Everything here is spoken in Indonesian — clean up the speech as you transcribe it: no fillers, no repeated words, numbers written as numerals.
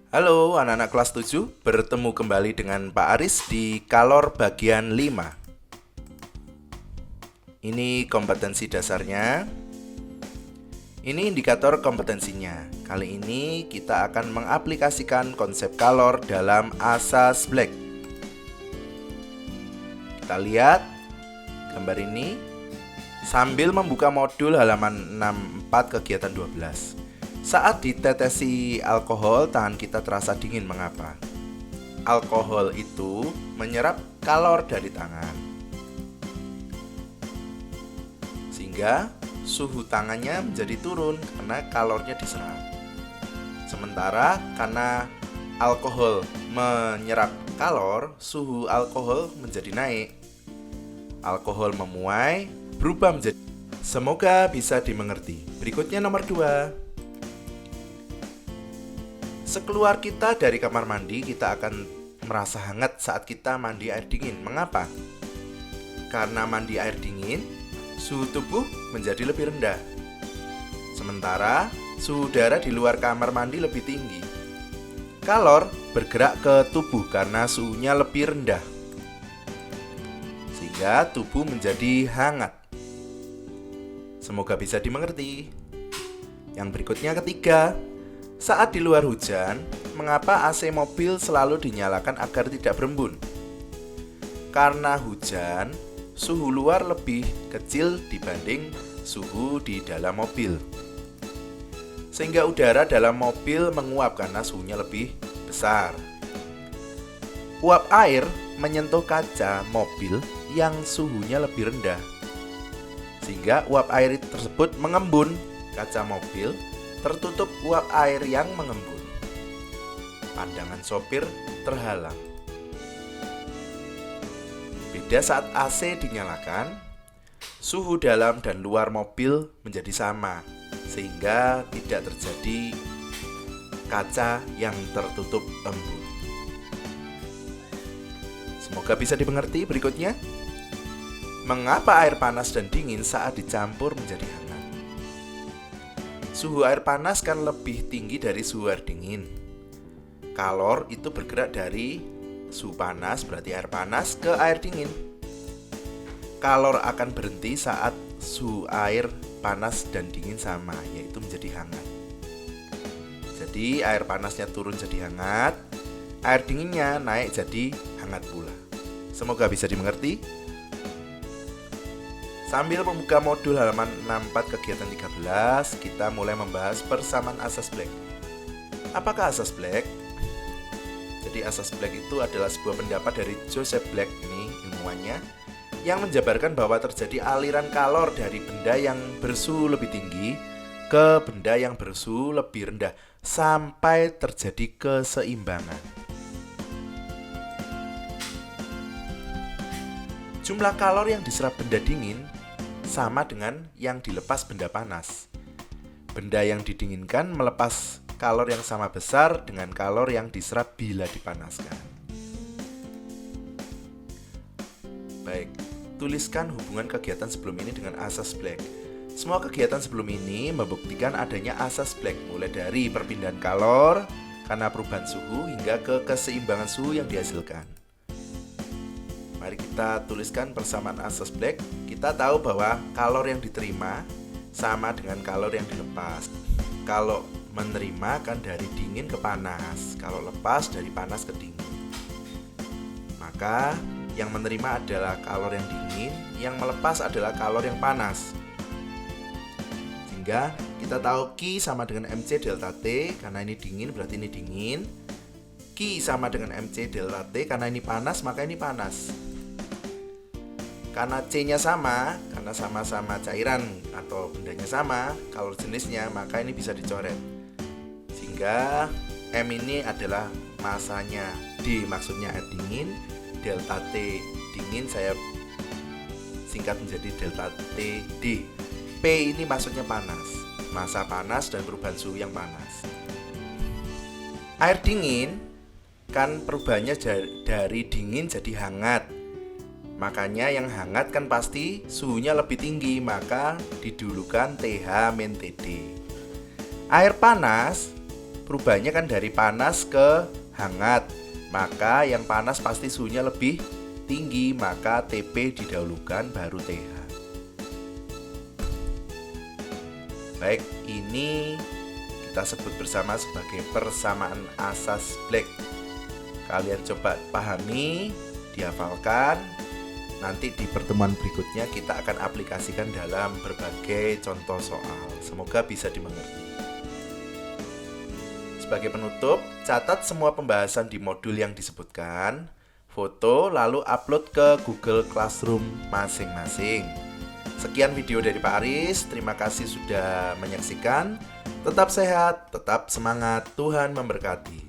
Halo anak-anak kelas 7, bertemu kembali dengan Pak Aris di Kalor bagian 5. Ini kompetensi dasarnya. Ini indikator kompetensinya. Kali ini kita akan mengaplikasikan konsep kalor dalam asas Black. Kita lihat gambar ini sambil membuka modul halaman 64 kegiatan 12. Saat ditetesi alkohol, tangan kita terasa dingin. Mengapa? Alkohol itu menyerap kalor dari tangan, sehingga suhu tangannya menjadi turun karena kalornya diserap. Sementara karena alkohol menyerap kalor, suhu alkohol menjadi naik. Alkohol memuai, berubah menjadi. Semoga bisa dimengerti. Berikutnya nomor 2. Sekeluar kita dari kamar mandi, kita akan merasa hangat saat kita mandi air dingin. Mengapa? Karena mandi air dingin, suhu tubuh menjadi lebih rendah. Sementara suhu udara di luar kamar mandi lebih tinggi. Kalor bergerak ke tubuh karena suhunya lebih rendah, sehingga tubuh menjadi hangat. Semoga bisa dimengerti. Yang berikutnya ketiga. Saat di luar hujan, mengapa AC mobil selalu dinyalakan agar tidak berembun? Karena hujan, suhu luar lebih kecil dibanding suhu di dalam mobil, sehingga udara dalam mobil menguap karena suhunya lebih besar. Uap air menyentuh kaca mobil yang suhunya lebih rendah, sehingga uap air tersebut mengembun. Kaca mobil tertutup uap air yang mengembun. Pandangan sopir terhalang. Beda saat AC dinyalakan, suhu dalam dan luar mobil menjadi sama, sehingga tidak terjadi kaca yang tertutup embun. Semoga bisa dimengerti. Berikutnya, mengapa air panas dan dingin saat dicampur menjadi hangat? Suhu air panas kan lebih tinggi dari suhu air dingin. Kalor itu bergerak dari suhu panas, berarti air panas, ke air dingin. Kalor akan berhenti saat suhu air panas dan dingin sama, yaitu menjadi hangat. Jadi air panasnya turun jadi hangat, air dinginnya naik jadi hangat pula. Semoga bisa dimengerti. Sambil membuka modul halaman 64 kegiatan 13, kita mulai membahas persamaan asas Black. Apakah asas Black? Jadi asas Black itu adalah sebuah pendapat dari Joseph Black, ini ilmuwannya, yang menjabarkan bahwa terjadi aliran kalor dari benda yang bersuhu lebih tinggi ke benda yang bersuhu lebih rendah sampai terjadi keseimbangan. Jumlah kalor yang diserap benda dingin sama dengan yang dilepas benda panas. Benda yang didinginkan melepas kalor yang sama besar dengan kalor yang diserap bila dipanaskan. Baik, tuliskan hubungan kegiatan sebelum ini dengan asas Black. Semua kegiatan sebelum ini membuktikan adanya asas Black, mulai dari perpindahan kalor karena perubahan suhu hingga ke keseimbangan suhu yang dihasilkan. Mari kita tuliskan persamaan asas Black. Kita tahu bahwa kalor yang diterima sama dengan kalor yang dilepas. Kalau menerima kan dari dingin ke panas, kalau lepas dari panas ke dingin. Maka yang menerima adalah kalor yang dingin, yang melepas adalah kalor yang panas. Sehingga kita tahu Q sama dengan MC delta T, karena ini dingin berarti ini dingin. Q sama dengan MC delta T, karena ini panas maka ini panas. Karena C-nya sama, karena sama-sama cairan atau bendanya sama, kalor jenisnya, maka ini bisa dicoret. Sehingga M ini adalah masanya, D maksudnya air dingin, delta T dingin saya singkat menjadi delta T D. P ini maksudnya panas, masa panas dan perubahan suhu yang panas. Air dingin kan perubahannya dari dingin jadi hangat. Makanya yang hangat kan pasti suhunya lebih tinggi, maka didulukan TH min TD. Air panas perubahannya kan dari panas ke hangat. Maka yang panas pasti suhunya lebih tinggi, maka TP didahulukan baru TH. Baik, ini kita sebut bersama sebagai persamaan asas Black. Kalian coba pahami, dihafalkan. Nanti di pertemuan berikutnya kita akan aplikasikan dalam berbagai contoh soal. Semoga bisa dimengerti. Sebagai penutup, catat semua pembahasan di modul yang disebutkan, foto lalu upload ke Google Classroom masing-masing. Sekian video dari Pak Aris, terima kasih sudah menyaksikan. Tetap sehat, tetap semangat, Tuhan memberkati.